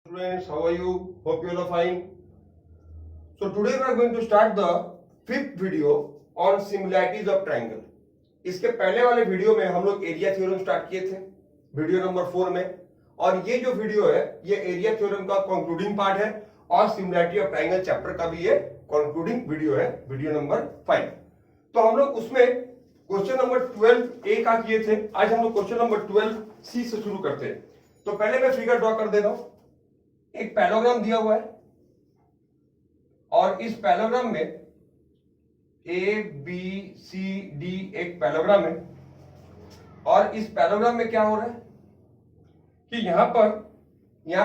Students, how are you? Hope you all are fine. So today we are going to start the fifth video on similarities of triangle. इसके पहले वाले video में हम लोग area theorem start किए थे video number 4 में, और ये जो वीडियो है ये एरिया थ्योरम का कंक्लूडिंग पार्ट है और सिमिलैरिटी ऑफ ट्राइंगल चैप्टर का भी ये कंक्लूडिंग वीडियो है, वीडियो नंबर 5। तो हम लोग उसमें क्वेश्चन नंबर 12 ए का किए थे। आज हम लोग क्वेश्चन नंबर 12 सी से शुरू करते हैं। तो पहले मैं फिगर ड्रॉ कर दे रहा हूं। एक पैराग्राम दिया हुआ है और इस पैराग्राम में ए बी सी डी एक पैराग्राम है, और इस पैराग्राम में क्या हो रहा है कि यहां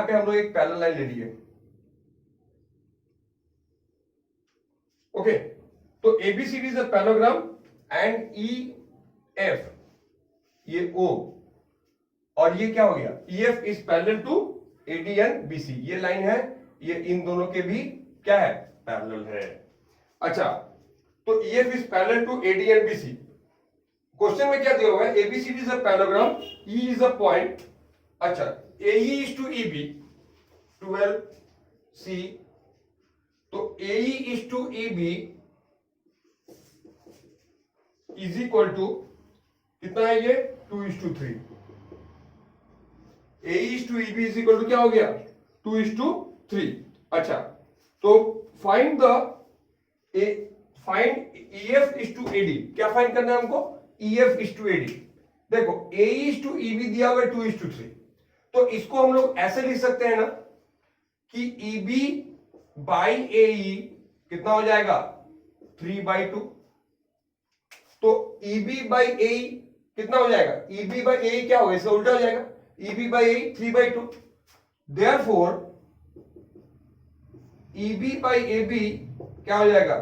पे हम लोग एक पैरेलल लाइन ले लिए। ओके, तो ABCD is a parallelogram and E F ये ओ, और ये क्या हो गया, E F is parallel to AD and BC. ये लाइन है, ये इन दोनों के भी क्या है, पैरेलल है। अच्छा, तो EF is parallel to AD and BC। Question में क्या दिया हुआ है, ABCD is a parallelogram, E is a point. अच्छा, AE is to EB 12C, तो AE is to EB is equal to कितना है, ये 2:3। AE is to EB is equal to क्या हो गया, 2:3। अच्छा, तो find EF is to AD। क्या फाइंड करना है हमको, EF इज टू AD। देखो AE इज टू EB दिया हुआ है 2:3, तो इसको हम लोग ऐसे लिख सकते हैं ना कि EB बाई AE कितना हो जाएगा, 3/2। तो EB बाई AE कितना हो जाएगा, EB बाई AE क्या होगा, इसका उल्टा हो जाएगा, EB by AE 3/2। Therefore EB by AB क्या हो जाएगा,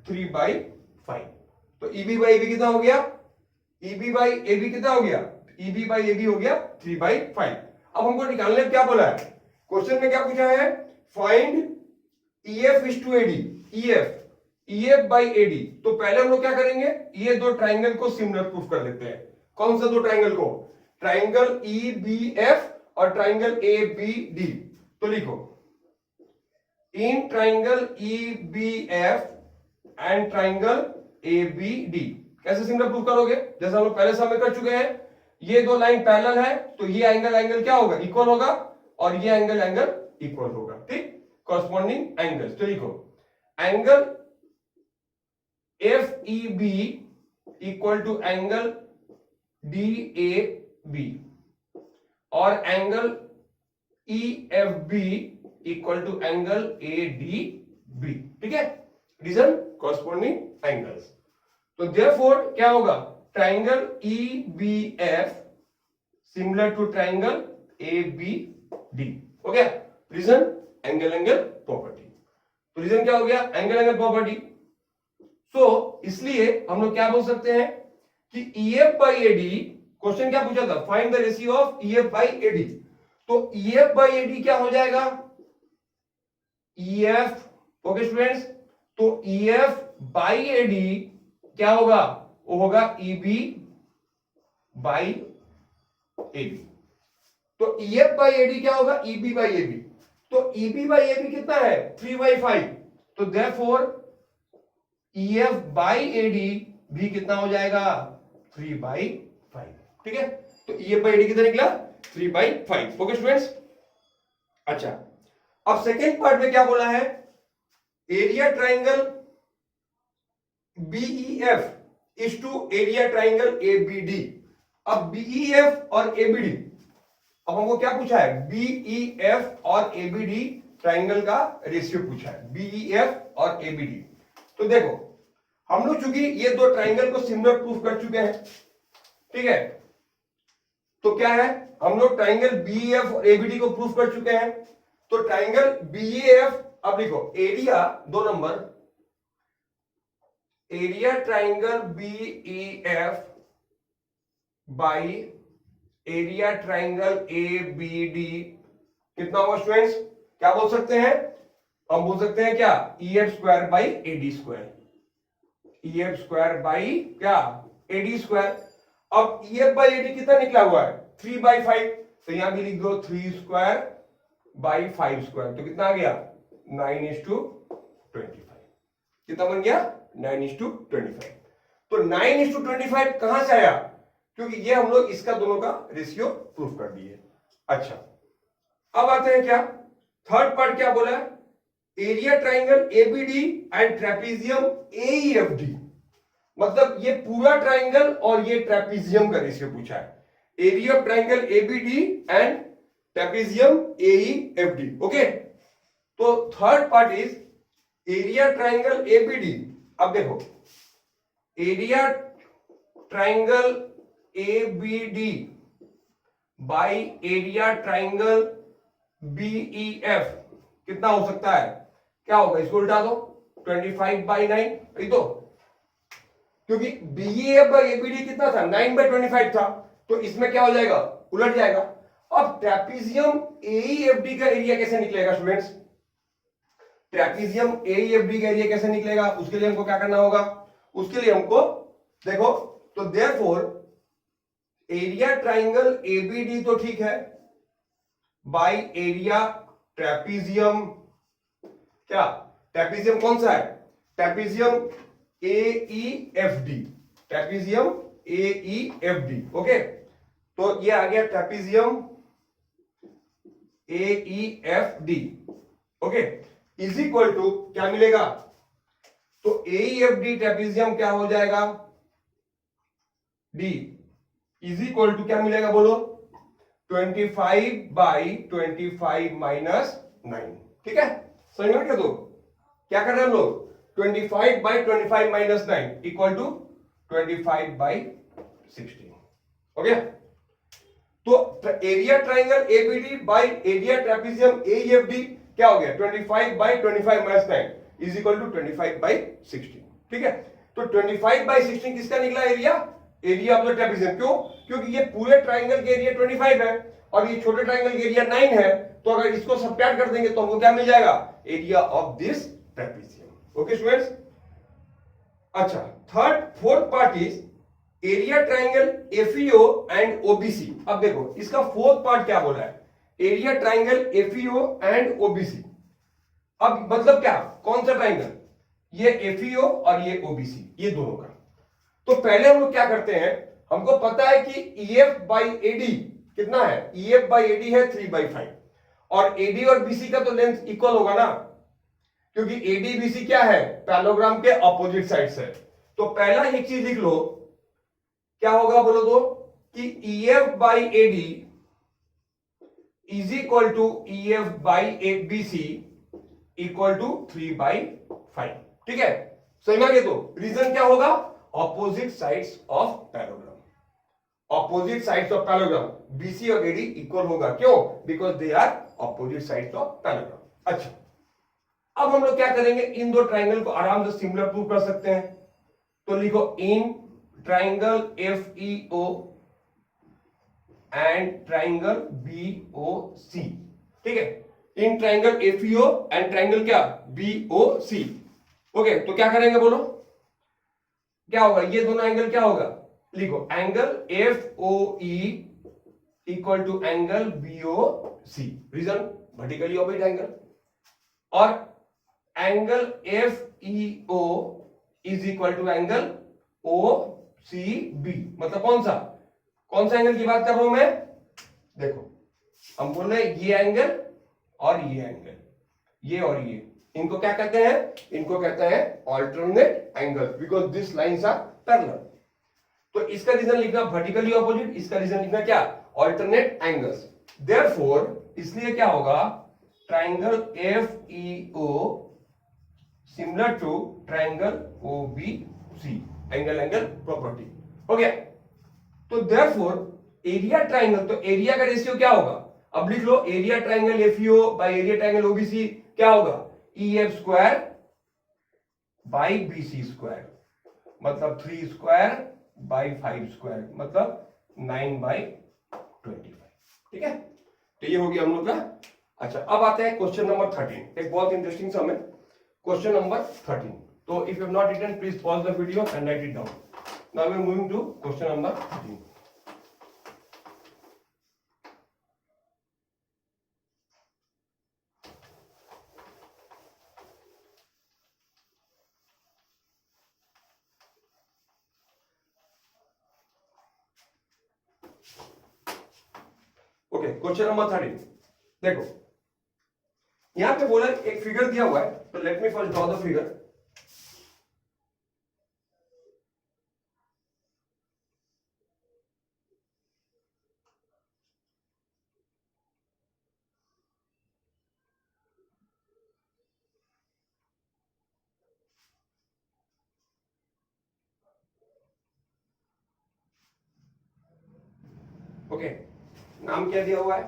3/5। तो EB बाई AB कितना हो गया, EB बाई AB कितना हो गया, EB बाई AB हो गया 3/5। अब हमको निकालने क्या बोला है, क्वेश्चन में क्या पूछा है, find EF is to AD। EF by AD। तो पहले हम लोग क्या करेंगे, ये दो ट्राइंगल को सिमिलर प्रूफ कर लेते हैं। कौन सा दो ट्राइंगल को, ट्राइंगल EBF और ट्राइंगल ABD। तो लिखो, in triangle EBF and triangle ABD। कैसे सिमिलर प्रूफ करोगे, जैसे हम लोग पहले समय कर चुके हैं। ये दो लाइन पैरेलल है तो ये एंगल क्या होगा, इक्वल होगा, और ये एंगल इक्वल होगा। ठीक, कॉरस्पॉन्डिंग एंगल्स। तो लिखो, angle FEB equal to angle DAB और angle EFB equal to angle ADB। ठीक है, रीजन कॉरस्पॉन्डिंग एंगल्स। तो देयरफॉर क्या होगा, triangle EBF similar to triangle ABD हो गया। Reason angle property. तो रीजन क्या हो गया, एंगल प्रॉपर्टी। सो इसलिए हम लोग क्या बोल सकते हैं कि EF बाई AD, क्वेश्चन क्या पूछा था, find the ratio of EF by AD। तो EF बाई AD क्या हो जाएगा, EF। ओके स्टूडेंट्स, तो EF बाई AD क्या होगा, वो होगा EB बाई AB। तो EF बाई AD क्या होगा, EB बाई AB। तो EB बाई AB कितना है, 3/5। तो देयरफॉर EF बाई AD भी कितना हो जाएगा, 3/5। ठीक है, तो EF बाई AD कितना निकला, 3/5। Okay students. अच्छा, अब सेकेंड पार्ट में क्या बोला है, area triangle BEF is to area triangle ABD। अब BEF और ABD, अब हमको क्या पूछा है, BEF और ABD ट्राइंगल का रेशियो पूछा है, BEF और ABD। तो देखो, हम लोग चूंकि ये दो ट्राइंगल को सिमिलर प्रूफ कर चुके हैं, ठीक है, तो क्या है, हम लोग ट्राइंगल BEF और ABD को प्रूफ कर चुके हैं। तो ट्राइंगल BEF, अब लिखो area 2 number, area triangle BEF by area triangle ABD कितना होगा स्टूडेंट्स, क्या बोल सकते हैं, हम बोल सकते हैं क्या, EF square by AD square, EF square by क्या, AD स्क्वायर। अब EF बाई AD कितना निकला हुआ है, 3/5। तो यहां भी लिख दो 3 स्क्वायर बाई 5 स्क्वायर, तो कितना आ गया 9:25। कितना बन गया 9:25। तो 9:25 कहां से आया, क्योंकि ये हम लोग इसका दोनों का रेशियो प्रूफ कर दिए। अच्छा अब आते हैं क्या थर्ड पार्ट, क्या बोला है, area triangle ABD and trapezium AEFD. मतलब ये पूरा ट्राइंगल और ये ट्रेपीजियम का रेशियो पूछा है, area of triangle ABD and trapezium AEFD. Okay, तो third part is area triangle ABD. अब देखो area triangle ABD by area triangle BEF कितना हो सकता है, क्या होगा, इसको उल्टा दो 25/9, तो क्योंकि बीईएफ बाई एबीडी कितना था 9/25 था, तो इसमें क्या हो जाएगा उलट जाएगा। अब ट्रेपीजियम एईएफडी का एरिया कैसे निकलेगा स्टूडेंट्स, ट्रेपीजियम एईएफडी का एरिया कैसे निकलेगा, उसके लिए हमको क्या करना होगा, उसके लिए हमको देखो, तो देयरफॉर एरिया ट्राइंगल एबीडी तो ठीक है बाय एरिया ट्रेपीजियम, क्या ट्रेपीजियम कौन सा है, trapezium AEFD, trapezium AEFD. Okay, तो ये आ गया trapezium AEFD. Okay, is equal to क्या मिलेगा, तो एईएफडी ट्रेपीजियम क्या हो जाएगा, डी इज इक्वल टू क्या मिलेगा बोलो, 25/25 माइनस 9। ठीक है, समझ में क्या, तो क्या कर रहे हैं हम लोग, 25/25 माइनस 9 इक्वल टू 25/16। ओके, तो area triangle ABD by area trapezium AEFD क्या हो गया 25/25 माइनस 9 इज इक्वल टू 25/16। ठीक है, तो 25/16 किसका निकला area, area of the trapezium. क्यों, क्योंकि ये पूरे ट्राइंगल के एरिया 25 है और ये छोटे ट्राइंगल के एरिया 9 है, तो अगर इसको सब्ट्रैक्ट कर देंगे तो हमको क्या मिल जाएगा, area of this trapezium. Okay students, अच्छा fourth part is area triangle FEO and OBC. अब देखो इसका फोर्थ पार्ट क्या बोला है, area triangle FEO and OBC. अब मतलब क्या, कौन सा ट्राइंगल, ये एफईओ और ये ओबीसी, ये दोनों का। तो पहले हम लोग क्या करते हैं, हमको पता है कि ईएफ बाई एडी कितना है, ईएफ बाई एडी है 3/5 और एडी और बीसी का तो लेंथ इक्वल होगा ना, क्योंकि एडी बीसी क्या है, पैरेललोग्राम के ऑपोजिट साइड्स है। तो पहला एक चीज लिख लो, क्या होगा बोलो तो, कि EF by AD is equal to EF by BC equal to 3/5। ठीक है, समझ में आ गया, तो रीजन क्या होगा, opposite sides of parallelogram, opposite sides of parallelogram BC और एडी इक्वल होगा, क्यों, because they are opposite sides of parallelogram. अच्छा, अब हम लोग क्या करेंगे, इन दो ट्राइंगल को आराम से सिमिलर प्रूव कर सकते हैं। तो लिखो in triangle FEO and triangle BOC. ठीक है, in triangle FEO and triangle क्या बीओसी। ओके, तो क्या करेंगे बोलो, क्या होगा, ये दोनों एंगल क्या होगा, लिखो angle F O E equal to angle BOC, reason vertically opposite angle, और angle F E O is equal to angle O C B. मतलब कौन सा एंगल की बात कर रहा हूं मैं, देखो हम बोल रहे हैं ये एंगल और ये एंगल, ये और ये, इनको क्या कहते हैं, इनको कहते हैं alternate angle, because this lines are parallel. तो इसका रीजन लिखना वर्टिकली ऑपोजिट, इसका रीजन लिखना क्या, ऑल्टरनेट एंगल्स। देयरफॉर इसलिए क्या होगा, triangle FEO similar to triangle OBC, angle property हो गया। तो देयरफॉर एरिया ट्राइंगल, तो एरिया का रेशियो क्या होगा, अब लिख लो area triangle FEO by area triangle OBC क्या होगा, EF square by BC square, मतलब 3 स्क्वायर बाई 5 स्क्वायर, मतलब 9/25। ठीक है, तो ये हो गया हम लोग का। अच्छा, अब आते हैं क्वेश्चन नंबर 13, एक बहुत इंटरेस्टिंग सम है, क्वेश्चन नंबर 13। तो if you have not written please pause the video and write it down. Now we are moving to question number 13। Okay, question number 13 देखो, यहां पे बोला एक फिगर दिया हुआ है, तो let me first draw the figure. Okay, नाम क्या दिया हुआ है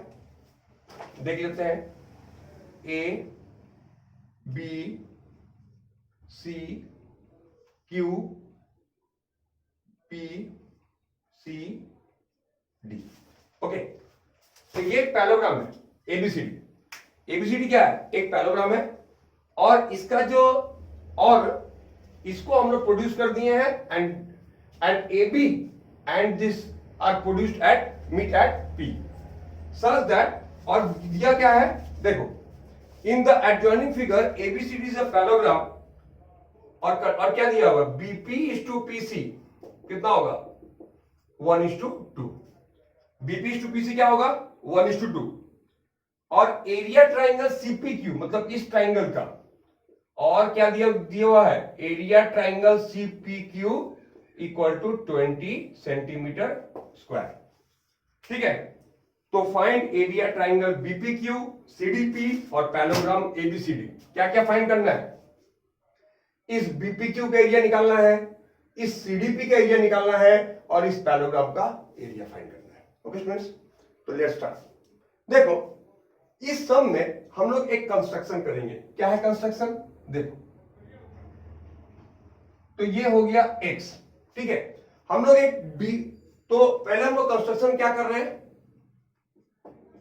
देख लेते हैं, A B C Q P C D. Okay, तो ये एक पैलोग्राम है एबीसीडी। एबीसीडी क्या है? एक पैलोग्राम है, और इसका जो, और इसको हम लोग प्रोड्यूस कर दिए हैं, and A B and this are produced at meet at P such that, और दिया क्या है देखो, in the adjoining figure ABCD is a parallelogram, और क्या दिया हुआ, बीपी इज टू पीसी कितना होगा 1:2। बीपी इज टू पीसी क्या होगा 1:2, और एरिया ट्राइंगल सीपीक्यू मतलब इस ट्राइंगल का, और क्या दिया हुआ है, area triangle CPQ equal to 20 centimetre square. ठीक है, तो find area triangle BPQ, CDP और पैलोग्राम एबीसीडी। क्या क्या फाइंड करना है, इस बीपीक्यू का एरिया निकालना है, इस सीडीपी का एरिया निकालना है, और इस पैलोग्राम का एरिया फाइंड करना है। ओके स्टूडेंट्स, तो लेट्स स्टार्ट। देखो, इस सम में हम लोग एक कंस्ट्रक्शन करेंगे। क्या है कंस्ट्रक्शन, देखो, तो ये हो गया x, ठीक है, हम लोग एक b, तो पहले हम लोग कंस्ट्रक्शन क्या कर रहे हैं,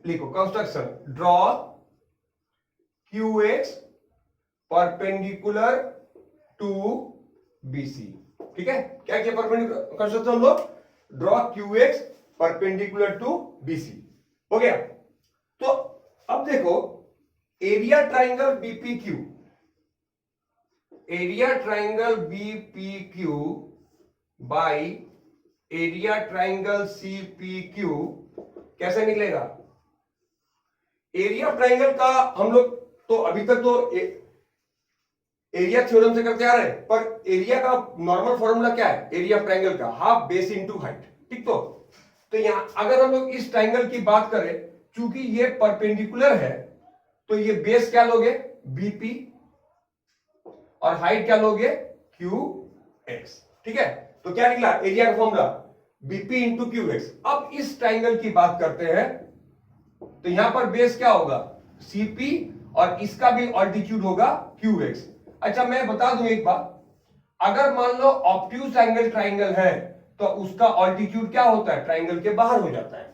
लिखो construction, draw qx perpendicular to bc। ठीक है, क्या किया परपेंडिकुलर कंस्ट्रक्शन हम लोग, draw qx perpendicular to bc। हो गया, तो अब देखो, area triangle BPQ, area triangle BPQ by area triangle CPQ कैसे निकलेगा। एरिया ट्राइंगल का हम लोग तो अभी तक तो एरिया थ्योरम से करते आ रहे हैं, पर एरिया का नॉर्मल फॉर्मूला क्या है, एरिया ट्राइंगल का हाफ बेस इनटू हाइट। ठीक, तो यहां अगर हम लोग इस ट्राइंगल की बात करें, चूंकि ये परपेंडिकुलर है, तो ये बेस क्या लोगे बीपी, और हाइट क्या लोगे क्यू एक्स। ठीक है, तो क्या निकला एरिया का formula BP into Q x. अब इस ट्राइंगल की बात करते हैं, तो यहां पर बेस क्या होगा सीपी, और इसका भी ऑल्टीट्यूड होगा क्यू एक्स। अच्छा, मैं बता दूं एक बात, अगर मान लो ऑब्ट्यूज एंगल ट्राइंगल है, तो उसका ऑल्टीट्यूड क्या होता है, ट्राइंगल के बाहर हो जाता है।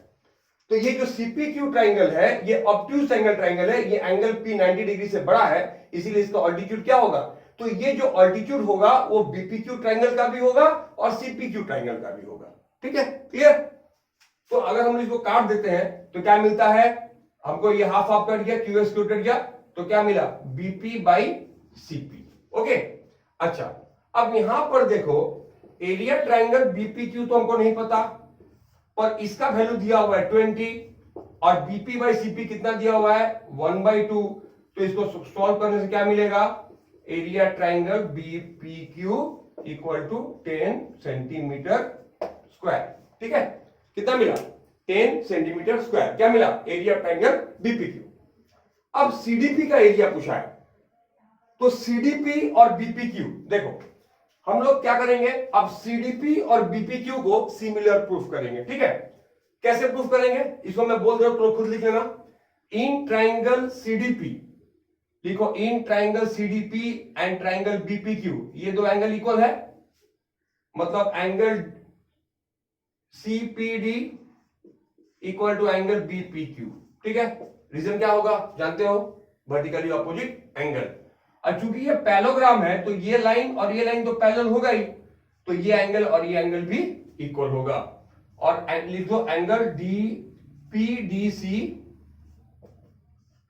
तो ये जो सीपीक्यू ट्राइंगल है, ये ऑब्ट्यूज एंगल ट्राइंगल है, ये एंगल पी 90 डिग्री से बड़ा है, इसीलिए इसका ऑल्टीट्यूड क्या होगा, तो ये जो ऑल्टीट्यूड होगा वो बीपीक्यू ट्राइंगल का भी होगा और सीपीक्यू ट्राइंगल का भी होगा। ठीक है, क्लियर। तो अगर हम इसको काट देते हैं तो क्या मिलता है हमको, ये हाफ हाफ कट गया, क्यू एक्स क्यू कट गया, तो क्या मिला बीपी बाई सीपी। ओके, अच्छा, अब यहां पर देखो, एरिया ट्राइंगल बीपीक्यू तो हमको नहीं पता, पर इसका वैल्यू दिया हुआ है 20, और बीपी बाई सीपी कितना दिया हुआ है 1/2। तो इसको सॉल्व करने से क्या मिलेगा, area triangle BPQ equal to 10 centimetre square. ठीक है, कितना मिला 10 सेंटीमीटर स्क्वायर, क्या मिला एरिया ट्राइंगल बीपीक्यू। अब सीडीपी का एरिया पूछा है, तो सीडीपी और बीपीक्यू देखो, हम लोग क्या करेंगे, अब सीडीपी और बीपीक्यू को सिमिलर प्रूफ करेंगे। ठीक है, कैसे प्रूफ करेंगे, इसको मैं बोल रहा हूं तो खुद लिख लेना, इन ट्राइंगल सीडीपी, लिखो in triangle CDP and triangle BPQ, ये दो एंगल इक्वल है, मतलब angle CPD equal to angle BPQ. ठीक है, रीजन क्या होगा जानते हो, वर्टिकली ऑपोजिट एंगल। और चूंकि ये पैलोग्राम है, तो ये लाइन और ये लाइन तो पैरेलल होगा ही, तो ये एंगल और ये एंगल भी इक्वल होगा। और लिख दो angle D P D C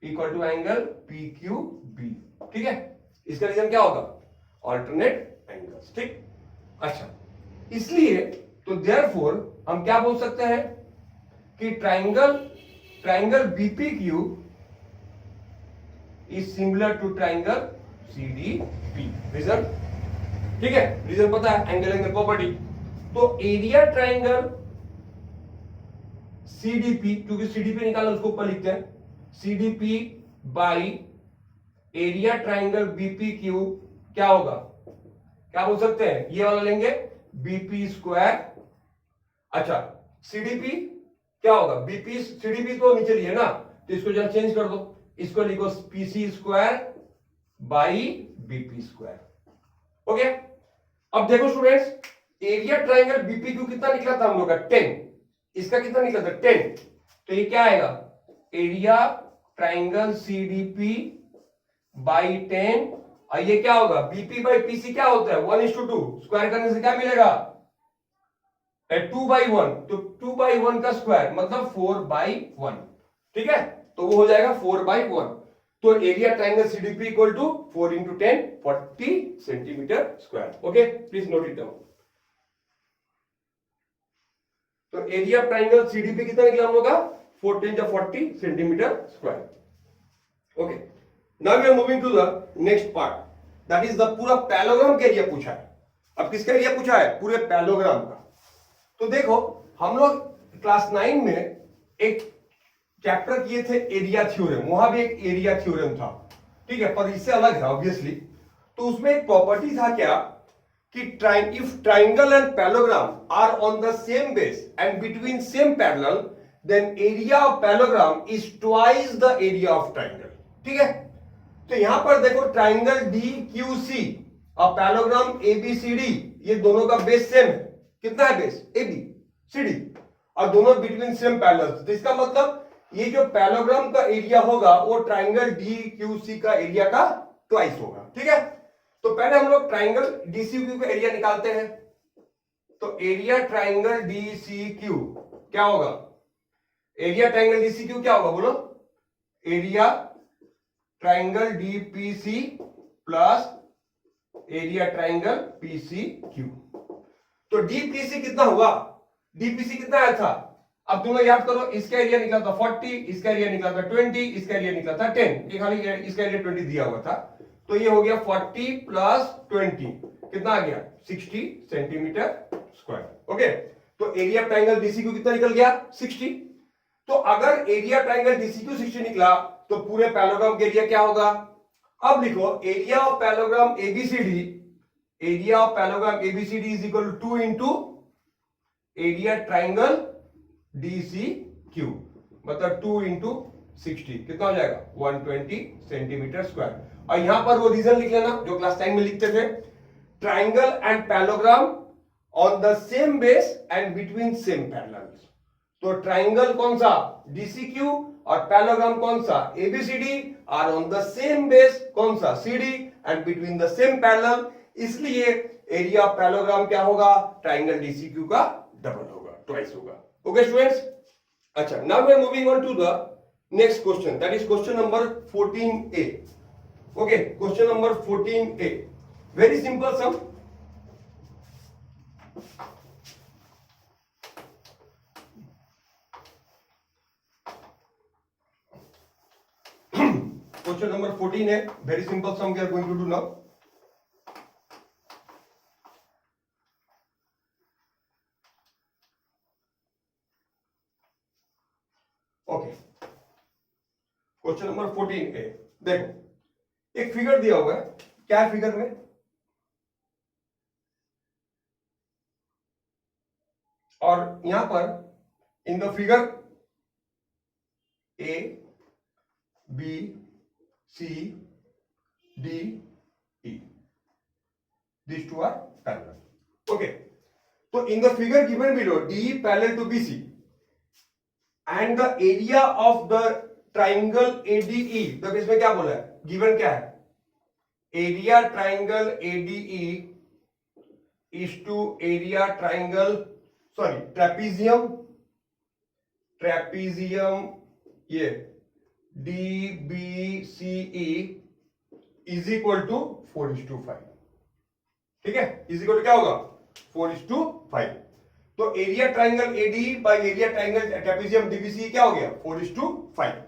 equal to angle P Q B. ठीक है, इसका रीजन क्या होगा, ऑल्टरनेट एंगल्स। ठीक, अच्छा, इसलिए तो देयरफॉर हम क्या बोल सकते हैं कि triangle BPQ is similar to triangle CDP. Reason, ठीक है, रीजन पता है, एंगल एंगल प्रॉपर्टी। तो एरिया ट्राइंगल सीडीपी, क्योंकि सीडीपी निकालना उसको ऊपर लिखते हैं, CDP by area triangle BPQ क्या होगा, क्या बोल सकते हैं, ये वाला लेंगे बीपी स्क्वायर। अच्छा, सीडीपी क्या होगा, बीपी सीडीपी तो नीचे लिए ना, तो इसको जरा चेंज कर दो, इसको लिखो PC square by BP square. Okay, अब देखो स्टूडेंट्स, एरिया ट्राइंगल बीपीक्यू कितना निकला था हम लोग का 10, इसका कितना निकला था 10, तो ये क्या आएगा, एरिया ट्राइंगल सीडीपी बाई 10, और ये क्या होगा, बीपी बाई पीसी क्या होता है 1:2, स्क्वायर करने से क्या मिलेगा 2/1, तो 2/1 का स्क्वायर मतलब 4/1, ठीक है, तो वो हो जाएगा 4/1। तो area triangle CDP equal to 4 into 10 40 centimetre square. Okay, please note it down. तो एरिया ट्राइंगल सीडीपी कितना निकला हम लोग का 40 centimetre square. Okay, now we are moving to the next part, that is the पूरा पैलोग्राम का area पूछा है। अब किसका एरिया पूछा है, पूरे पैलोग्राम का। तो देखो, हम लोग क्लास 9 में एक चैप्टर किए थे एरिया थ्योरम, वहां भी एक एरिया थ्योरम था, ठीक है, पर इससे अलग है ऑब्वियसली। तो उसमें एक प्रॉपर्टी था क्या कि if triangle and parallelogram are on the same base and between same parallel, then area of parallelogram is twice the area of triangle. ठीक है, तो यहां पर देखो ट्राइंगल डी क्यू सी और पैलोग्राम एबीसीडी, ये दोनों का बेस सेम है। कितना है बेस, एबी सीडी, और दोनों बिटवीन सेम पैरेलल। तो इसका मतलब ये जो पैलोग्राम का एरिया होगा वो ट्राइंगल डी क्यू सी का एरिया का ट्वाइस होगा। ठीक है, तो पहले हम लोग ट्राइंगल डीसीक्यू का एरिया निकालते हैं। तो एरिया ट्राइंगल डीसीक्यू क्या होगा, एरिया ट्राइंगल डीसीक्यू क्या होगा बोलो, area triangle DPC plus area triangle PCQ. तो डीपीसी कितना हुआ, डीपीसी कितना आया था, अब तुम लोग याद करो, इसका एरिया निकला था 40, इसका एरिया निकला था 20, इसका एरिया निकला था 10, ये खाली इसका एरिया 20 दिया हुआ था। तो ये हो गया 40 प्लस 20 कितना आ गया 60 सेंटीमीटर स्क्वायर। ओके, तो एरिया ट्राइंगल डीसीक्यू कितना निकल गया 60। तो अगर एरिया ट्राइंगल डीसीक्यू 60 निकला तो पूरे पैलोग्राम का एरिया क्या होगा। अब लिखो area of parallelogram ABCD, area of parallelogram ABCD is equal to 2 into area triangle DCQ, मतलब 2 इंटू 60 कितना हो जाएगा 120 सेंटीमीटर स्क्वायर। और यहां पर वो रीजन लिख लेना जो क्लास 10 में लिखते थे, triangle and parallelogram on the same base and between same parallels. तो ट्राइंगल कौन सा डीसीक्यू और पैलोग्राम कौन सा ABCD are on the same base कौन सा CD and between the same parallel, इसलिए एरिया ऑफ पैलोग्राम क्या होगा ट्राइंगल डीसीक्यू का डबल होगा, ट्वाइस होगा। ओके स्टूडेंट्स, अच्छा now we are moving on to the next question, that is question number 14A। Okay, question number 14A, very simple sum. Question number 14 है, very simple sum we are going to do now. Okay, question number 14A, देखो एक figure दिया हुआ है, क्या है figure में, और यहां पर इन the figure A B C D E, these two are parallel. Okay, so in the figure given below, DE parallel to BC and the area of the triangle ADE, तो इसमें क्या बोला है, गिवन क्या है, area triangle ADE is to area triangle, sorry trapezium ये DBCE is equal to 4:5। ठीक है, इज इक्वल टू क्या होगा 4:5। तो area triangle AD by area triangle trapezium DBC क्या हो गया 4:5।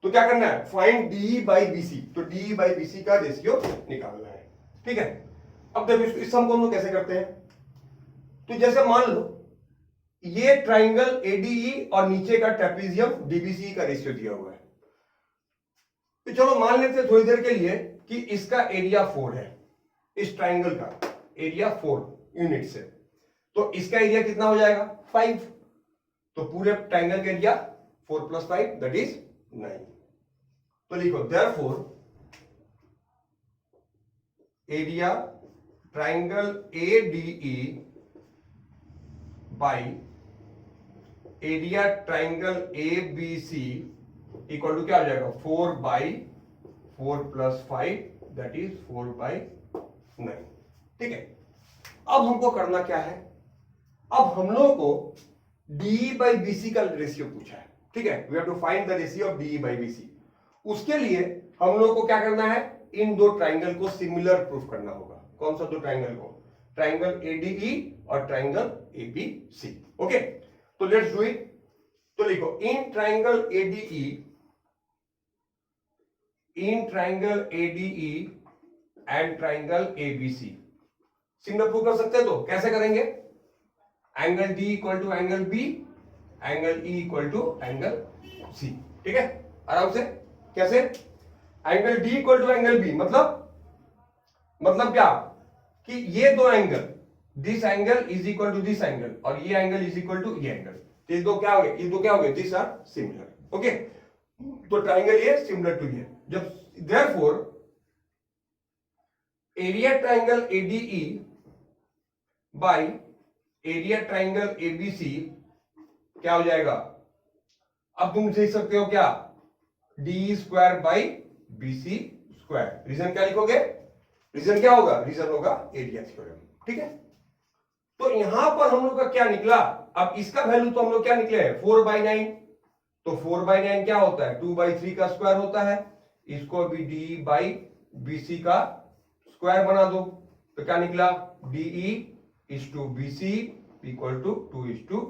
तो क्या करना है, फाइंड डी बाई बीसी। तो डी बाई बीसी का रेशियो निकालना है, ठीक है। अब देखो इस सम को हम लोग कैसे करते हैं। तो जैसे मान लो ये ट्राइंगल एडीई और नीचे का ट्रेपेजियम डीबीसी का रेशियो दिया हुआ है। तो चलो मान लेते हैं थोड़ी देर के लिए कि इसका एरिया 4 है, इस ट्राइंगल का एरिया 4 यूनिट से। तो इसका एरिया कितना हो जाएगा 5। तो पूरे ट्राइंगल का एरिया 4 + 5 दैट इज 9। तो लिखो therefore area triangle ADE by area triangle ABC equal to क्या हो जाएगा 4/4 + 5 दैट इज 4/9। ठीक है। अब हमको करना क्या है, अब हम लोगों को डी बाई बीसी का रेशियो पूछा है, ठीक है। We have to find the ratio of D by BC. उसके लिए हम लोगों को क्या करना है, इन दो ट्राइंगल को सिमिलर प्रूफ करना होगा। कौन सा दो ट्राइंगल को, ट्राइंगल एडीई और ट्राइंगल एबीसी। ओके, तो लेट्स डू इट। तो लिखो in triangle ADE, in triangle ADE and triangle ABC similar proof कर सकते हैं। तो कैसे करेंगे, angle D equal to angle B, angle E equal to angle C. ठीक है, आराम से। कैसे, angle D equal to angle B मतलब क्या कि ये दो angle, this angle is equal to this angle और ये एंगल इज इक्वल टू ये एंगल। ये दो क्या हो गए, ये दो क्या हो गए, दिस आर सिमिलर। ओके, तो ट्राइंगल ये सिमिलर टू ये। जब therefore area triangle ADE by area triangle ABC क्या हो जाएगा, अब तुम देख सकते हो क्या, D square by BC square. Reason क्या लिखोगे, रीजन क्या होगा, रीजन होगा एरिया थ्योरम। ठीक है, तो यहां पर हम लोग का क्या निकला, अब इसका वैल्यू तो हम लोग क्या निकले हैं 4/9। तो 4/9 क्या होता है, 2/3 का स्क्वायर होता है। इसको भी डी बाई बीसी का स्क्वायर बना दो, तो क्या निकला, DE is to BC equal to 2:3।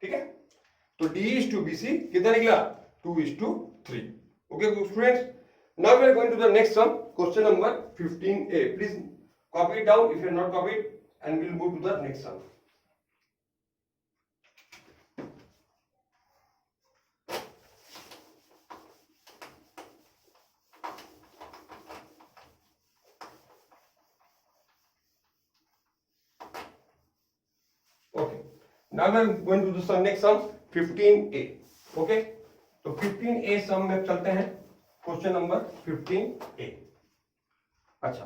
ठीक है, तो डी इज टू बीसी कितना निकला, 2:3। Okay students, now we are going to the next sum, question number 15a. Please copy it down if you have not copied, and we'll move to the next sum. Okay, now we are going to the next sum 15a. Okay, तो 15a sum में चलते हैं, question number 15a। अच्छा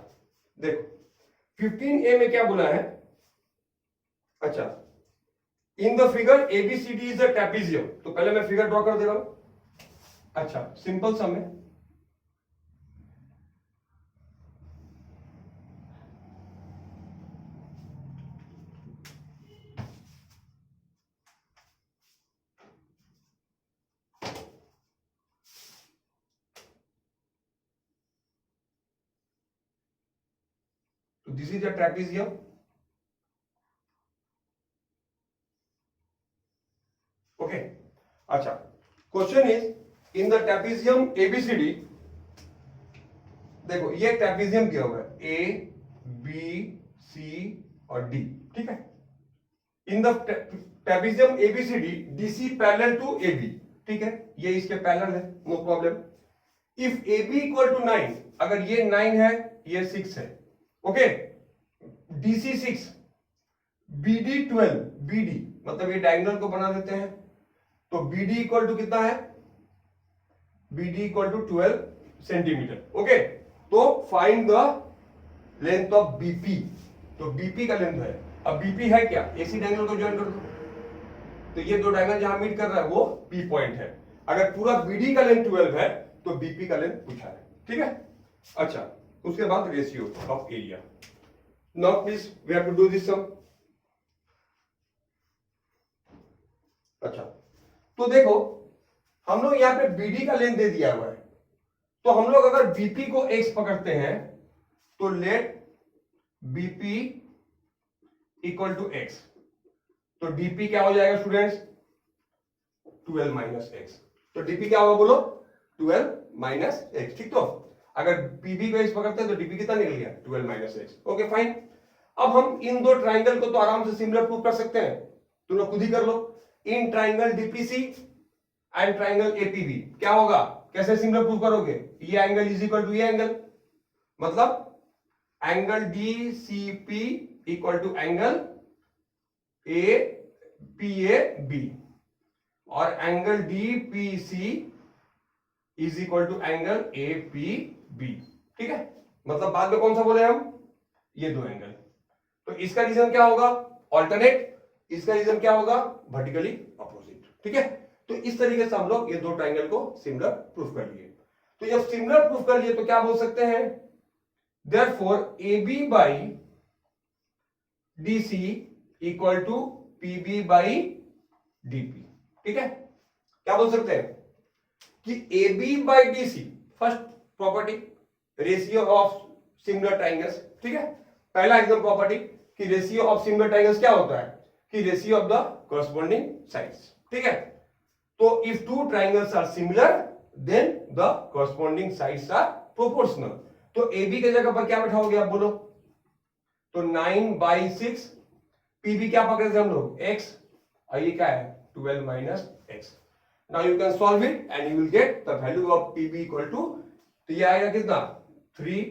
देखो 15a में क्या बोला है, अच्छा in the figure ABCD is a trapezium. तो पहले मैं फिगर ड्रॉ कर दे रहा हूं। अच्छा सिंपल सम है, तो this is a trapezium. Okay, अच्छा question is in the trapezium ABCD, देखो ये ट्रेपेजियम दिया हुआ है ए बी सी और डी। ठीक है, in the trapezium ABCD DC parallel to AB. ठीक है, ये इसके पैरेलल है, no problem. If AB equal to 9, अगर ये 9 है ये 6 है, ओके, डीसी 6, बीडी 12, बीडी मतलब ये डायगोनल को बना देते हैं। तो बीडी इक्वल टू कितना है, BD equal to 12 centimetre. Okay, तो find the length of BP. तो बीपी का लेंथ है, अब बीपी है क्या, एसी डायगोनल को ज्वाइन कर दो, तो ये दो डायगोनल जहां मीट कर रहा है वो पी पॉइंट है। अगर पूरा बीडी का लेंथ 12 है तो बीपी का लेंथ पूछा है। ठीक है, अच्छा उसके बाद ratio of area. Now please we have to do this sum. अच्छा तो देखो हम लोग यहां पे बीडी का लेंथ दे दिया हुआ है, तो हम लोग अगर बीपी को x पकड़ते हैं तो let BP equal to x। तो डीपी क्या हो जाएगा स्टूडेंट्स? 12 minus x. तो डीपी क्या होगा बोलो? 12 माइनस एक्स। ठीक, तो अगर पीबी को एक्स पकड़ते हैं तो डीपी कितना निकल गया? 12 माइनस एक्स। Okay fine. अब हम इन दो ट्राइंगल को तो आराम से सिमिलर प्रूव कर सकते हैं, तुम लोग खुद ही कर लो। In triangle DPC and triangle APB क्या होगा? कैसे सिमिलर प्रूव करोगे? ये एंगल इज इक्वल टू ये एंगल, मतलब angle DCP equal to angle A P A B, और angle DPC is equal to angle A P B. ठीक है, मतलब बाद में कौन सा बोले हम? ये दो एंगल। तो इसका रीजन क्या होगा? ऑल्टरनेट। इसका रीजन क्या होगा? Vertically opposite. ठीक है, तो इस तरीके से हम लोग ये दो ट्राइंगल को सिमिलर प्रूफ कर लिए। तो जब सिमिलर प्रूफ कर लिए तो क्या बोल सकते हैं? Therefore AB by DC equal to PB by DP। ठीक है, क्या बोल सकते हैं कि AB by DC, first property ratio of similar triangles. ठीक है, पहला एकदम प्रॉपर्टी कि रेशियो ऑफ सिमिलर ट्राइंगल्स क्या होता है? कि ratio of the corresponding sides. ठीक है, तो if two triangles are similar then the corresponding sides are proportional. तो AB की जगह पर क्या बैठाओगे आप बोलो? तो 9/6। PB क्या पकड़े थे हम लोग? x, और ये क्या है? 12 minus x. Now you can solve it and you will get the value of PB equal to, तो ये आएगा कितना? 3,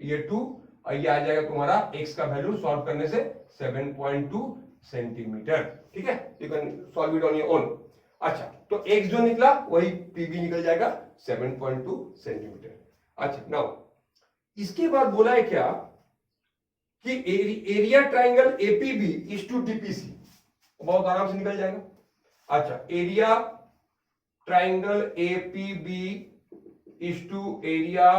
ये 2, और ये आ जाएगा तुम्हारा x का वैल्यू सॉल्व करने से 7.2 सेंटीमीटर। ठीक है, you can solve it on your own. अच्छा, तो x जो निकला वही PB निकल जाएगा 7.2 सेंटीमीटर। अच्छा, नाउ इसके बाद बोला है क्या कि area triangle APB is to DPC, बहुत आराम से निकल जाएगा। अच्छा, area triangle APB is to area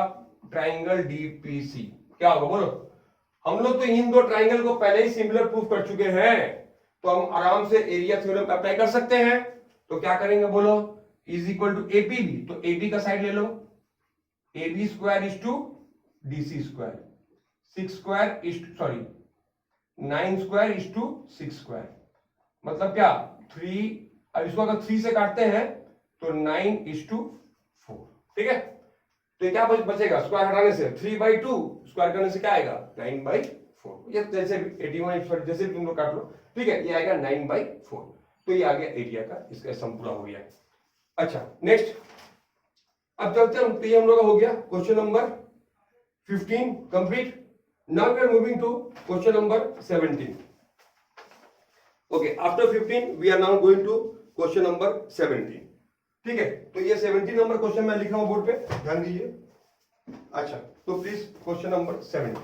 triangle DPC, क्या होगा बोलो? हम लोग तो इन दो ट्राइंगल को पहले ही सिमिलर प्रूफ कर चुके हैं, तो हम आराम से एरिया थ्योरम अप्लाई कर सकते हैं। तो क्या करेंगे बोलो? इज इक्वल टू एपीबी, तो एबी का साइड ले लो, AB square is to DC square, 6 square is sorry 9 square is to 6 square, मतलब क्या 3। अब इसको अगर 3 से काटते हैं तो 9 इज टू 4। ठीक है, तो क्या बचेगा? स्क्वायर हटाने से 3/2, स्क्वायर करने से क्या आएगा? 9/4। ये जैसे 81 जैसे भी तुम लोग काट लो। ठीक है, ये आएगा 9/4। तो ये आ गया एरिया का, इसका सम पूरा हो गया। अच्छा, नेक्स्ट अब चलते हैं, तो ये हम लोग का हो गया question number 15 complete. Now we are moving to question number 17। Okay, after 15 we are now going to question number 17। ठीक है, तो ये 17 नंबर क्वेश्चन मैं लिख रहा हूं बोर्ड पे, ध्यान दीजिए। अच्छा, तो प्लीज क्वेश्चन नंबर 17।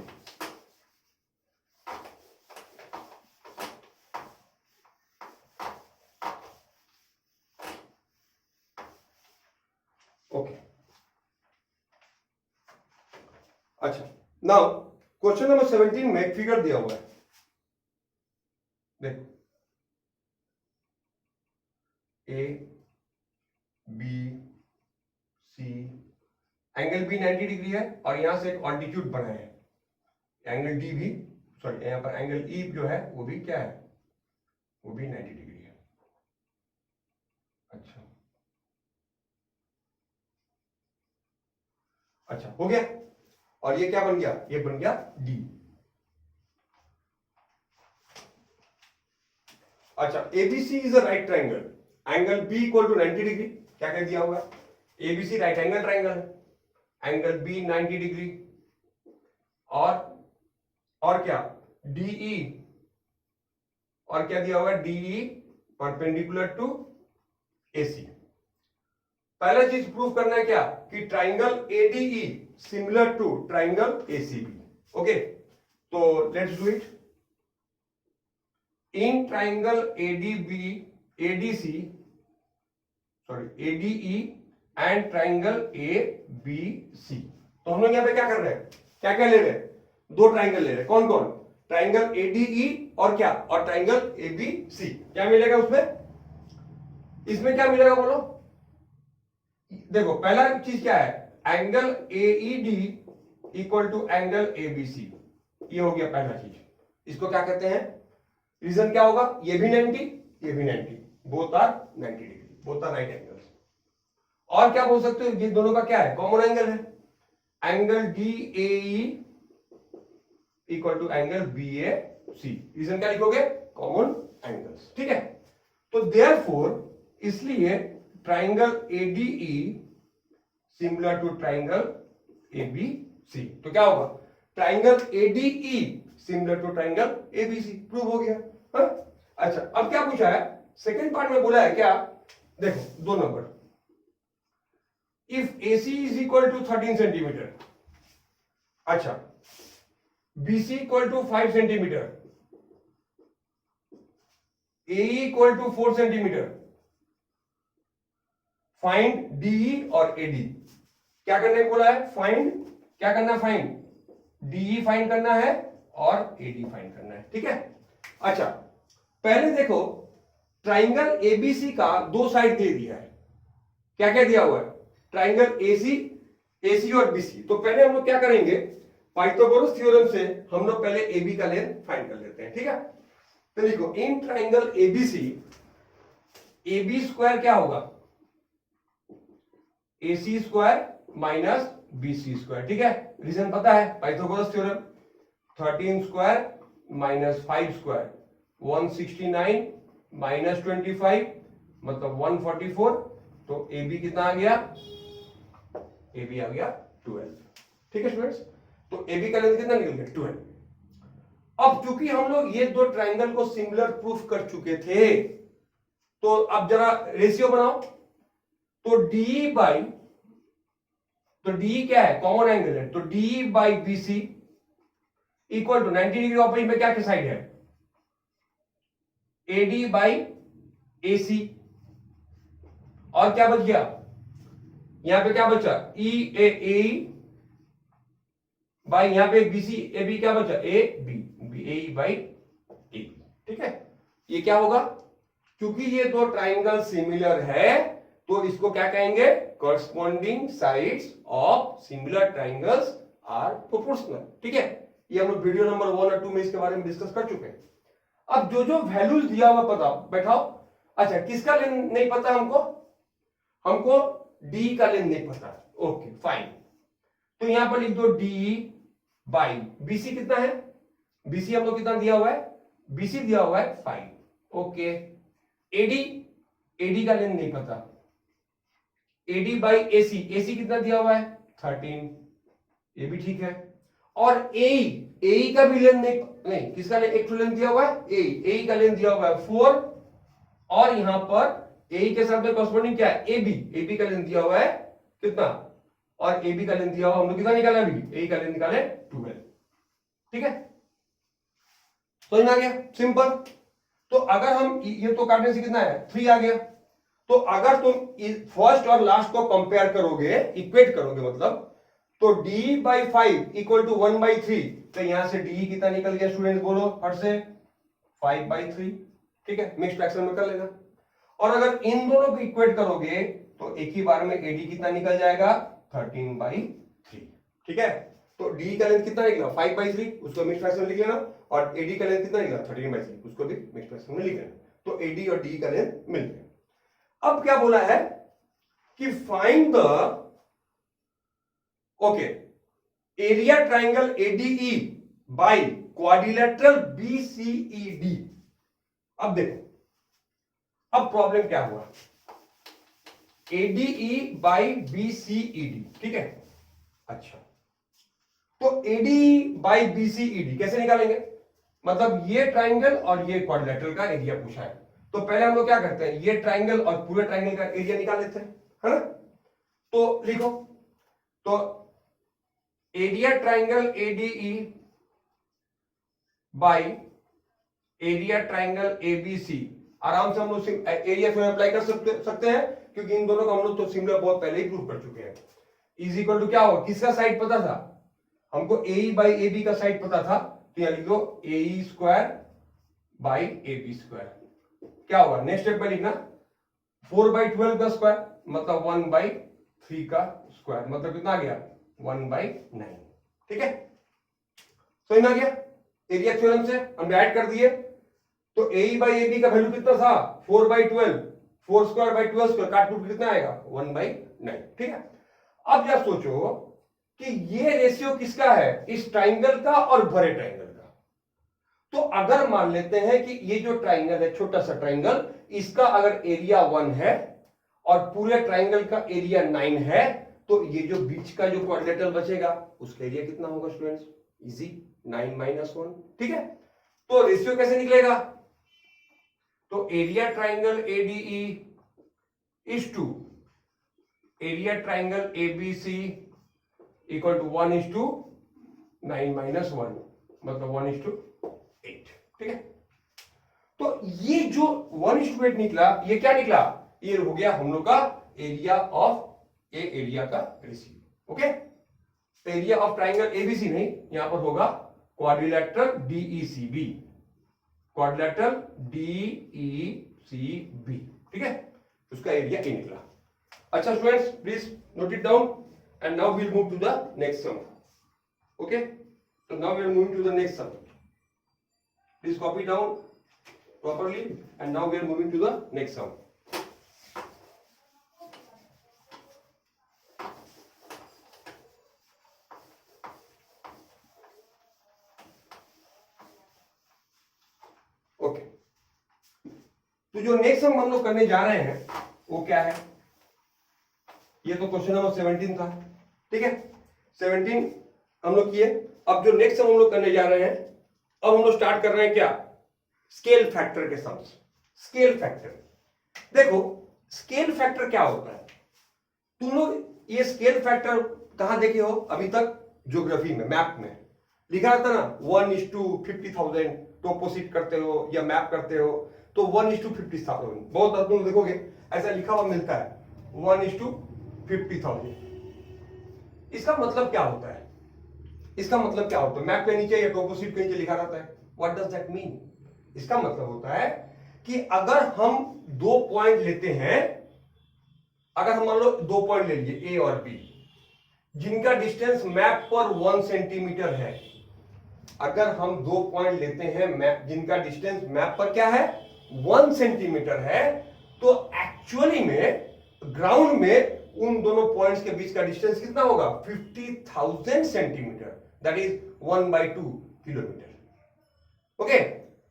ओके, अच्छा, नाउ क्वेश्चन नंबर 17 में एक फिगर दिया हुआ है, देखो A B C, angle B 90 degree है और यहां से एक ऑल्टीट्यूड बढ़ा है, एंगल डी भी सॉरी यहां पर एंगल ई जो है वो भी क्या है? वो भी 90 डिग्री है। अच्छा, अच्छा हो गया, और ये क्या बन गया? ये बन गया डी। अच्छा, ABC is a right triangle, angle B equal to 90 degree, क्या कह दिया हुआ? एबीसी राइट एंगल ट्राइंगल है, एंगल बी 90 डिग्री, और क्या? डीई, और क्या दिया हुआ? DE perpendicular to AC. पहला चीज प्रूव करना है क्या? कि triangle ADE similar to triangle ACB. Okay, तो let's do it. In triangle ADB ADC sorry ADE and triangle ABC, तो हम लोग यहां पे क्या कर रहे हैं? क्या क्या ले रहे हैं? दो ट्राइंगल ले रहे हैं, कौन कौन? ट्राइंगल एडीई और क्या? और ट्राइंगल एबीसी। क्या मिलेगा उसमें? इसमें क्या मिलेगा बोलो? देखो, पहला चीज क्या है? Angle AED equal to angle ABC, ये हो गया पहला चीज। इसको क्या कहते हैं? रीजन क्या होगा, ये भी 90, ये भी 90, both are 90 degree, both are right angles. और क्या बोल सकते हो, ये दोनों का क्या है, कॉमन एंगल है, angle D A equal to angle B A C. Reason क्या लिखोगे, कॉमन एंगल्स, ठीक है। तो देयरफॉर इसलिए triangle ADE similar to triangle ABC. तो क्या होगा, triangle ADE similar to triangle ABC, prove हो गया। हा? अच्छा, अब क्या पूछा है, सेकेंड पार्ट में बोला है क्या, देखो 2 number, if AC is equal to 13 centimetre, अच्छा BC equal to 5 centimetre, AE equal to 4 centimetre, find DE और AD। क्या करने को बोला है, फाइंड, क्या करना है, फाइंड DE फाइंड करना है और AD फाइंड करना है, ठीक है। अच्छा, पहले देखो ट्राइंगल ABC का 2 साइड दे दिया है, क्या क्या दिया हुआ है, ट्राइंगल AC और BC। तो पहले हम लोग क्या करेंगे, पाइथागोरस थ्योरम से हम लोग पहले AB का लेंथ फाइंड कर लेते हैं, ठीक है। तो देखो in triangle ABC, AB square क्या होगा, AC square minus BC square, ठीक है। रीजन पता है, Pythagoras theorem, 13 square minus 5 square 169 minus 25 मतलब 144। तो AB कितना आ गया, AB आ गया 12, ठीक है स्टूडेंट्स। तो AB का लेंथ कितना निकल गया, 12। अब चूंकि हम लोग ये 2 ट्राइंगल को सिमिलर प्रूफ कर चुके थे, तो अब जरा रेशियो बनाओ। तो DE बाई, तो DE क्या है, कॉमन एंगल है, तो DE by BC equal to 90 degree opposite में क्या साइड है, AD बाई AC। और क्या बच गया, यहां पे क्या बचा, EAE बाई, यहां पे BC AB क्या बचा, AB AE बाई AB, ठीक है। ये क्या होगा, क्योंकि ये 2 ट्राइंगल सिमिलर है तो इसको क्या कहेंगे, corresponding sides of similar triangles are proportional, ठीक है। ये हम लोग वीडियो नंबर 1 और 2 में इसके बारे में डिस्कस कर चुके हैं। अब जो जो वैल्यूज दिया हुआ पता बैठाओ। अच्छा, किसका लेंथ नहीं पता हमको, हमको डी का लेंथ नहीं पता, ओके फाइन। तो यहां पर लिख दो डी बाई बीसी कितना है, बीसी हम लोग कितना दिया हुआ है, बीसी दिया हुआ है 5, ओके। एडी, एडी का लेंथ नहीं पता, एडी बाई एसी, एसी कितना दिया हुआ है 13, ये भी ठीक है। और एई, एई का भी लेंथ नहीं, किसका लेंथ, एक लेंथ दिया हुआ है एई, एई का लेंथ दिया हुआ है 4, और यहां पर एई के साथ में कॉरस्पॉन्डिंग क्या है, एबी, एबी का लेंथ दिया हुआ है कितना, और एबी का लेंथ दिया हुआ हम लोग कितना निकाला अभी, एई का लेंथ निकाले 12, ठीक है। समझ में आ गया, सिंपल। तो अगर हम ये तो काटने से कितना है 3 आ गया। तो अगर तुम फर्स्ट और लास्ट को कंपेयर करोगे, इक्वेट करोगे मतलब, तो d by 5 equal to 1 by 3, तो यहां से d कितना निकल गया स्टूडेंट बोलो फट से, 5 बाई 3, ठीक है। मिक्स फ्रैक्शन में कर लेना। और अगर इन दोनों को इक्वेट करोगे तो एक ही बार में AD कितना निकल जाएगा 13 बाई 3, ठीक है। तो D का लेंथ कितना निकला 5 बाई 3, उसको मिक्स फ्रैक्शन में लिख लेना, और AD का लेंथ कितना निकला 13 बाई 3, उसको भी मिक्स फ्रैक्शन में लिख लेना। तो AD और D का लेंथ मिल गया। अब क्या बोला है कि find the, okay, area triangle ADE by quadrilateral BCED। अब देखो, अब प्रॉब्लम क्या हुआ, ADE बाई BCED, ठीक है। अच्छा, तो ADE बाई BCED कैसे निकालेंगे, मतलब ये ट्राइंगल और ये क्वाड्रिलेटरल का एरिया पूछा है। तो पहले हम लोग क्या करते हैं, ये ट्राइंगल और पूरे ट्राइंगल का एरिया निकाल लेते हैं, है ना। तो लिखो, तो area triangle ADE by area triangle ABC, आराम से हम लोग एरिया में अप्लाई कर सकते हैं, क्योंकि इन दोनों को हम लोग तो सिमिलर बहुत पहले ही प्रूव कर चुके हैं। इज इक्वल टू क्या होगा, किसका साइड पता था हमको, AE बाई AB का साइड पता था, तो यहां लिख दो AE square by AB square. क्या होगा, नेक्स्ट स्टेप में लिखना 4 बाई 12 का स्क्वायर मतलब 1 बाई 3 का स्क्वायर, मतलब कितना आ गया 1 बाई 9, ठीक है। समझ में आ गया, एरिया थ्योरम से हम ऐड कर दिए। तो ए बाई ए बी का वैल्यू कितना था 4/12, 4²/12 काट टूट कितना आएगा 1/9। ठीक है, अब जब सोचो कि ये रेशियो किसका है, इस ट्राइंगल का और भरे ट्राइंगल का। तो अगर मान लेते हैं कि ये जो ट्राइंगल है, छोटा सा ट्राइंगल, इसका अगर एरिया 1 है और पूरे ट्राइंगल का एरिया 9 है, तो ये जो बीच का जो क्वाड्रिलेटरल बचेगा उसका एरिया कितना होगा स्टूडेंट्स, इजी 9 - 1। ठीक है, तो रेशियो कैसे निकलेगा, तो area triangle ADE is to area triangle ABC equal to 1:9 - 1, मतलब 1:8। ठीक है, तो ये जो 1:8 निकला, ये क्या निकला, ये हो गया हम लोग का एरिया ऑफ ए एरिया का ratio. Okay, area of triangle ABC नहीं, यहां पर होगा क्वाड्रिलेटरल DECB, क्वाड्रिलेटरल DECB। ठीक है, उसका एरिया ए निकला। अच्छा students, please note it down and now we'll move to the next sum. Okay, so now we are moving to the next sum. Please copy down properly, and now we are moving to the next sum. Okay, तो जो next sum हम लोग करने जा रहे हैं वो क्या है, ये तो क्वेश्चन नंबर 17 था। ठीक है, 17 हम लोग किए। अब जो नेक्स्ट हम लोग करने जा रहे हैं, अब हम लोग स्टार्ट कर रहे हैं क्या, स्केल फैक्टर के सम्स। स्केल फैक्टर, देखो स्केल फैक्टर क्या होता है, तुम लोग ये स्केल फैक्टर कहां देखे हो अभी तक, ज्योग्राफी में, मैप में लिखा रहता ना 1:50,000, टोपोसिट करते हो या मैप करते हो तो 1:50,000, बहुत तुम देखोगे ऐसा लिखा हुआ मिलता है 1:50,000। इसका मतलब क्या होता है, इसका मतलब क्या होता है, मैप के नीचे या टोपोसिट के नीचे लिखा रहता है, व्हाट डज दैट मीन। इसका मतलब होता है कि अगर हम 2 पॉइंट लेते हैं, अगर हम मान लो 2 पॉइंट ले लिए A और B, जिनका डिस्टेंस मैप पर 1 सेंटीमीटर है, अगर हम 2 पॉइंट लेते हैं मैप जिनका डिस्टेंस मैप पर क्या है 1 सेंटीमीटर है, तो एक्चुअली में ग्राउंड में उन दोनों पॉइंट्स के बीच का डिस्टेंस कितना होगा 50,000 centimetre, that is 1/2 kilometre. Okay,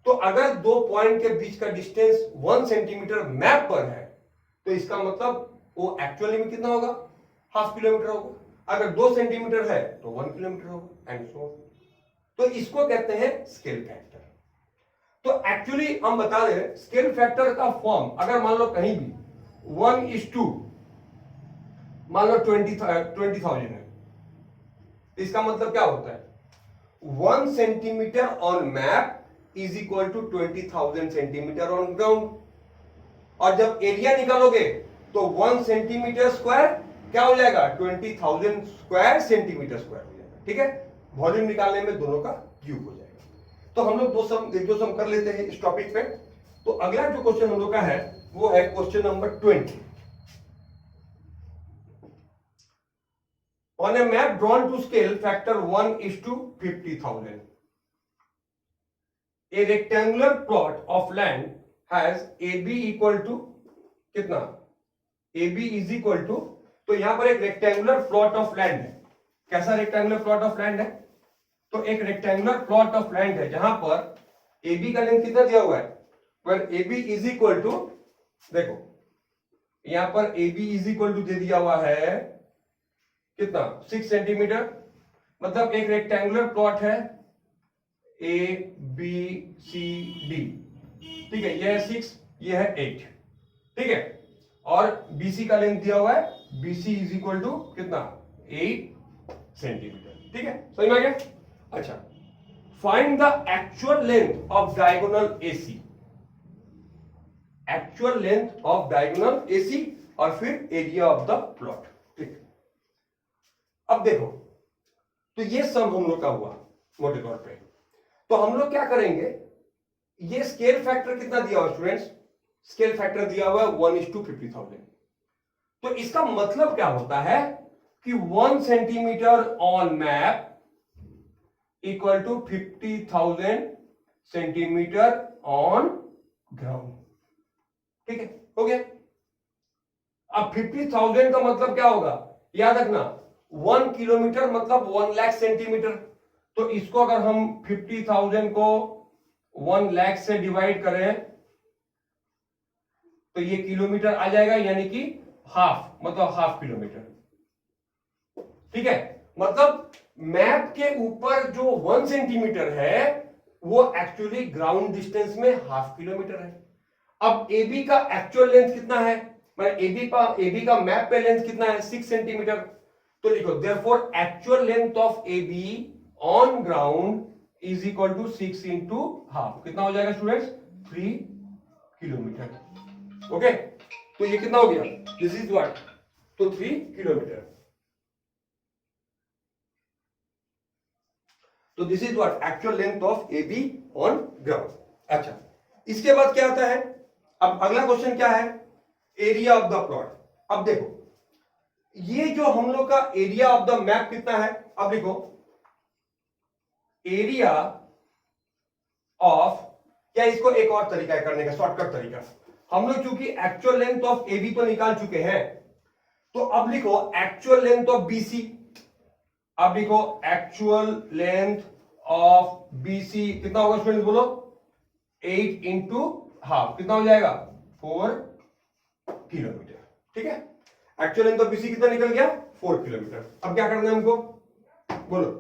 तो अगर 2 पॉइंट के बीच का डिस्टेंस 1 सेंटीमीटर मैप पर है, तो इसका मतलब वो एक्चुअली में कितना होगा, ½ किलोमीटर होगा। अगर 2 सेंटीमीटर है तो 1 किलोमीटर होगा, एंड सो ऑन। तो इसको कहते हैं स्केल फैक्टर। तो एक्चुअली हम बता दें स्केल फैक्टर का फॉर्म, अगर मान लो कहीं भी 1:, मान लो 20,000 है, इसका मतलब क्या होता है 1 centimetre on map is equal to 20,000 centimetre on ground. और जब एरिया निकालोगे तो 1 सेंटीमीटर स्क्वायर क्या हो जाएगा 20,000 स्क्वायर सेंटीमीटर स्क्वायर हो जाएगा। ठीक है, वॉल्यूम निकालने में दोनों का क्यूब हो जाएगा। तो हम लोग एक दो सम कर लेते हैं इस टॉपिक पे। तो अगला जो क्वेश्चन हम लोग का है वो है question number 20। On a map drawn to scale factor 1:50,000, a rectangular plot of land has AB equal to कितना, AB is equal to, तो यहां पर एक रेक्टेंगुलर प्लॉट ऑफ लैंड है। कैसा रेक्टेंगुलर प्लॉट ऑफ लैंड है, तो एक रेक्टेंगुलर प्लॉट ऑफ लैंड है जहां पर AB का लेंथ कितना दिया हुआ है, पर AB इज इक्वल टू, देखो यहां पर AB इज इक्वल टू दे दिया हुआ है कितना 6 सेंटीमीटर, मतलब एक रेक्टेंगुलर प्लॉट है ABCD। ठीक है, यह है 6, यह है 8। ठीक है, और BC का लेंथ दिया हुआ है BC इज इक्वल टू कितना 8 सेंटीमीटर। ठीक है, समझ में आ गया। अच्छा, find the actual length of diagonal AC, actual length of diagonal AC और फिर एरिया ऑफ द प्लॉट। ठीक, अब देखो तो ये सम हम लोग का हुआ मोटे तौर पे। तो हम लोग क्या करेंगे, ये स्केल फैक्टर कितना दिया हुआ स्टूडेंट्स, स्केल फैक्टर दिया हुआ है 1:50,000। तो इसका मतलब क्या होता है कि 1 centimetre on map equal to 50,000 centimetre on ground. ठीक है, हो गया। अब 50,000 का मतलब क्या होगा, याद रखना 1 किलोमीटर मतलब 1 लाख सेंटीमीटर। तो इसको अगर हम 50,000 को 1 लाख से डिवाइड करें तो ये किलोमीटर आ जाएगा, यानी कि हाफ, मतलब हाफ किलोमीटर। ठीक है, मतलब मैप के ऊपर जो 1 सेंटीमीटर है वो एक्चुअली ग्राउंड डिस्टेंस में हाफ किलोमीटर है। अब AB का एक्चुअल लेंथ कितना है, मतलब AB का मैप पे लेंथ कितना है, 6 सेंटीमीटर। तो लिखो therefore actual length of AB on ground is equal to 6 into half. कितना हो जाएगा स्टूडेंट्स, 3 किलोमीटर। ओके, तो ये कितना हो गया, दिस इज व्हाट, तो 3 किलोमीटर। तो this is what actual length of AB on ground. अच्छा, इसके बाद क्या आता है, अब अगला क्वेश्चन क्या है, एरिया ऑफ द प्लॉट। अब देखो ये जो हम लोग का एरिया ऑफ द मैप कितना है, अब देखो एरिया ऑफ, क्या इसको एक और तरीका है करने का, शॉर्टकट तरीका। हम लोग चूंकि एक्चुअल लेंथ ऑफ AB तो निकाल चुके हैं, तो अब लिखो एक्चुअल लेंथ ऑफ BC। अब लिखो एक्चुअल लेंथ ऑफ BC कितना होगा स्टूडेंट्स, बोलो 8 इंटू हाफ, कितना हो जाएगा 4 किलोमीटर। ठीक है, एक्चुअल लेंथ ऑफ BC कितना निकल गया, 4 किलोमीटर। अब क्या करना है हमको, बोलो।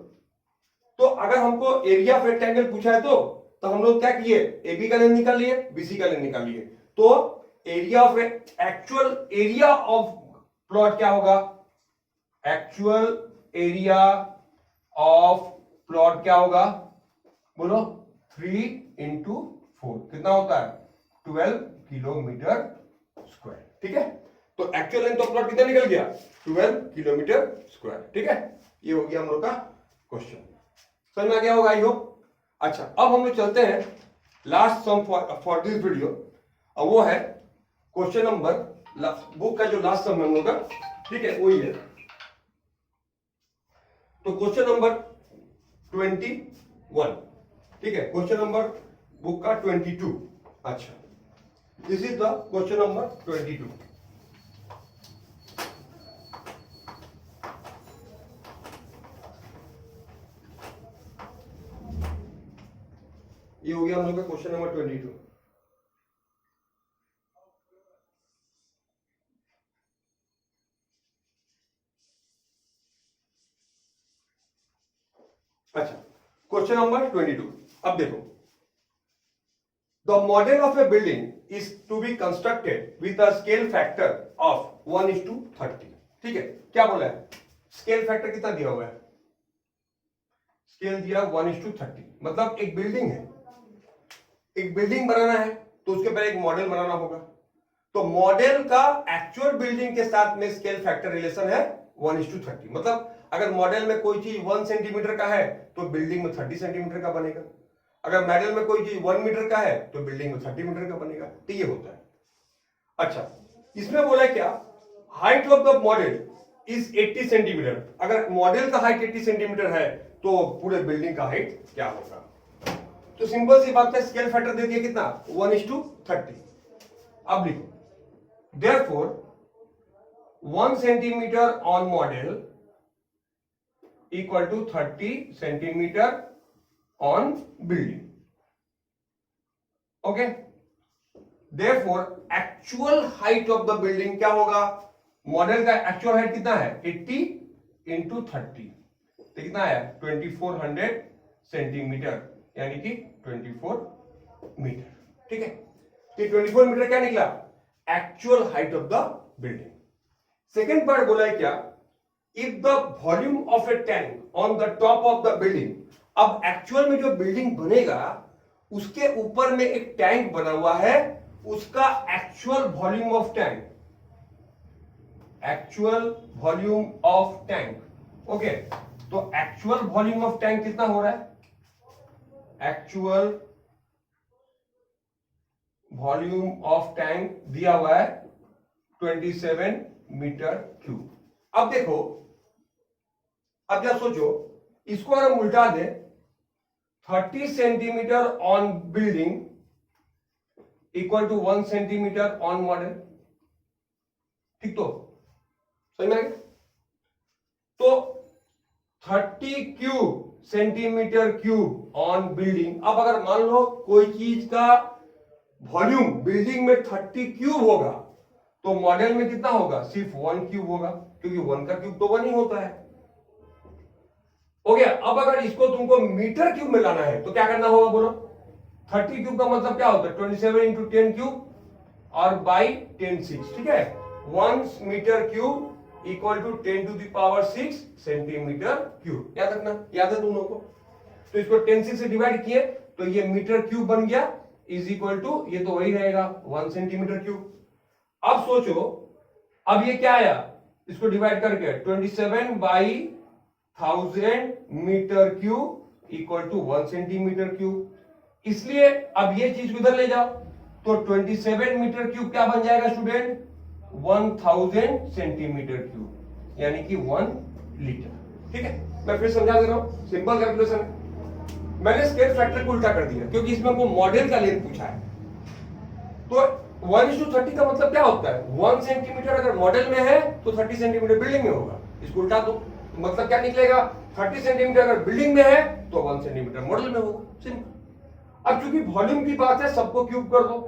तो अगर हमको एरिया ऑफ रेक्टेंगल पूछा है तो हम लोग क्या किए, AB का लेंथ निकाल लिए, BC का लेंथ निकाल लिए। तो area of actual area of plot क्या होगा, एक्चुअल एरिया ऑफ प्लॉट क्या होगा, बोलो 3 इंटू 4 कितना होता है, 12 किलोमीटर स्क्वायर। ठीक है, तो एक्चुअल लेंथ ऑफ प्लॉट कितना निकल गया, 12 किलोमीटर स्क्वायर। ठीक है, ये हो गया हम लोग का क्वेश्चन, समझ में आ गया होगा आई होप। अच्छा, अब हम लोग चलते हैं last sum for this video, और वो है क्वेश्चन नंबर, बुक का जो लास्ट सम है हम लोग का, ठीक है, वही है। तो क्वेश्चन नंबर 21, ठीक है, क्वेश्चन नंबर बुक का 22। अच्छा, this is the question number 22। ये हो गया हम लोग का क्वेश्चन नंबर 22। अच्छा, क्वेश्चन नंबर 22। अब देखो, the model of a building is to be constructed with a scale factor of 1:30। ठीक है, क्या बोला है, स्केल फैक्टर कितना दिया हुआ है, स्केल दिया 1:30। मतलब एक बिल्डिंग है, एक बिल्डिंग बनाना है तो उसके पहले एक मॉडल बनाना होगा। तो मॉडल का एक्चुअल बिल्डिंग के साथ में स्केल फैक्टर रिलेशन है 1:30। मतलब अगर मॉडल में कोई चीज 1 सेंटीमीटर का है तो बिल्डिंग में 30 सेंटीमीटर का बनेगा। अगर मॉडल में कोई चीज 1 मीटर का है तो बिल्डिंग में 30 मीटर का बनेगा। तो ये होता है। अच्छा, इसमें बोला क्या, height of the model is 80 centimetre. अगर मॉडल का हाइट 80 सेंटीमीटर है तो पूरे बिल्डिंग का हाइट क्या होगा। तो सिंपल सी बात है, स्केल फैक्टर दे दिया कितना, 1:30। अब लिखो therefore 1 centimetre on model equal to 30 centimetre on building. Okay, therefore actual height of the building क्या होगा, मॉडल का एक्चुअल हाइट कितना है 80 इंटू 30, तो कितना है 2400 सेंटीमीटर, यानी कि 24 मीटर। ठीक है, तो 24 मीटर क्या निकला, actual height of the building. Second part बोला है क्या, if the volume of A tank on the top of the building. अब एक्चुअल में जो बिल्डिंग बनेगा उसके ऊपर में एक टैंक बना हुआ है, उसका actual volume of tank, actual volume of tank. Okay, तो एक्चुअल वॉल्यूम ऑफ टैंक कितना हो रहा है, एक्चुअल वॉल्यूम ऑफ टैंक दिया हुआ है 27 मीटर क्यूब। अब देखो, अब क्या सोचो, इसको अगर हम उल्टा दें, 30 centimetre on building equal to 1 centimetre on model. ठीक, तो सही में आ गया? तो 30 cube centimetre cube on building. अब अगर मान लो कोई चीज का वॉल्यूम बिल्डिंग में 30 क्यूब होगा तो मॉडल में कितना होगा? सिर्फ 1 क्यूब होगा, क्योंकि 1 का क्यूब तो 1 ही होता है। हो गया। अब अगर इसको तुमको मीटर क्यूब में लाना है तो क्या करना होगा बोलो? 30 क्यूब का मतलब क्या होता है? 27 इंटू 10 क्यूब और बाई 10 6। ठीक है, 1 metre cube equal to 10 to the power 6 centimetre cube. याद रखना, याद है तुम लोगों को? तो इसको 10 6 से डिवाइड किए तो ये मीटर क्यूब बन गया, इज इक्वल टू, ये तो वही रहेगा 1 सेंटीमीटर क्यूब। अब सोचो, अब ये क्या आया? इसको डिवाइड करके 27 by 1000 metre cube equal to 1 centimetre cube. इसलिए अब ये चीज उधर ले जाओ तो 27 मीटर क्यूब क्या बन जाएगा स्टूडेंट? 1000 सेंटीमीटर क्यूब, यानी कि 1 लीटर। ठीक है, मैं फिर समझा दे रहा हूं, सिंपल कैलकुलेशन है। मैंने स्केल फैक्टर को उल्टा कर दिया क्योंकि इसमें को मॉडल का लेंथ पूछा है। तो 1:30 का मतलब क्या होता है? 1 सेंटीमीटर अगर मॉडल में है तो 30 सेंटीमीटर बिल्डिंग में होगा। इसको उल्टा दो, मतलब क्या निकलेगा? 30 सेंटीमीटर अगर बिल्डिंग में है तो 1 सेंटीमीटर मॉडल में होगा। सिंपल। अब चूंकि वॉल्यूम की बात है, सबको क्यूब कर दो,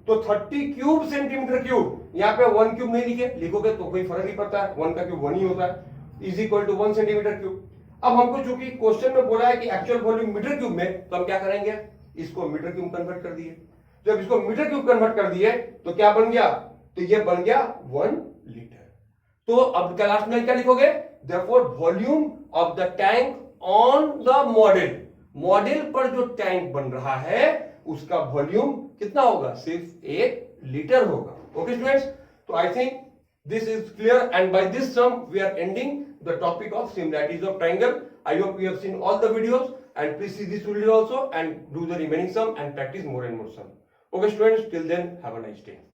तो 30 क्यूब सेंटीमीटर क्यूब, यहाँ पे 1 क्यूब नहीं लिखोगे तो कोई फर्क नहीं पड़ता है, 1 का क्यूब 1 ही होता है, is equal to 1 centimetre cube. अब हमको चूंकि क्वेश्चन में बोला है कि एक्चुअल वॉल्यूम मीटर क्यूब में, तो हम क्या करेंगे? इसको मीटर क्यूब कन्वर्ट कर दिए। जब इसको मीटर क्यूब कन्वर्ट कर दिए तो क्या बन गया? तो ये बन गया 1 लीटर। तो अब क्या लास्ट में क्या लिखोगे? Therefore volume of the tank on the model, model पर जो टैंक बन रहा है उसका वॉल्यूम कितना होगा? सिर्फ 1 लीटर होगा। ओके स्टूडेंट्स, तो I think this is clear, and by this sum we are ending the topic of similarities of triangle. I hope you have seen all the videos, and please see this video also and do the remaining sum and practice more and more sum. Okay students, till then have a nice day.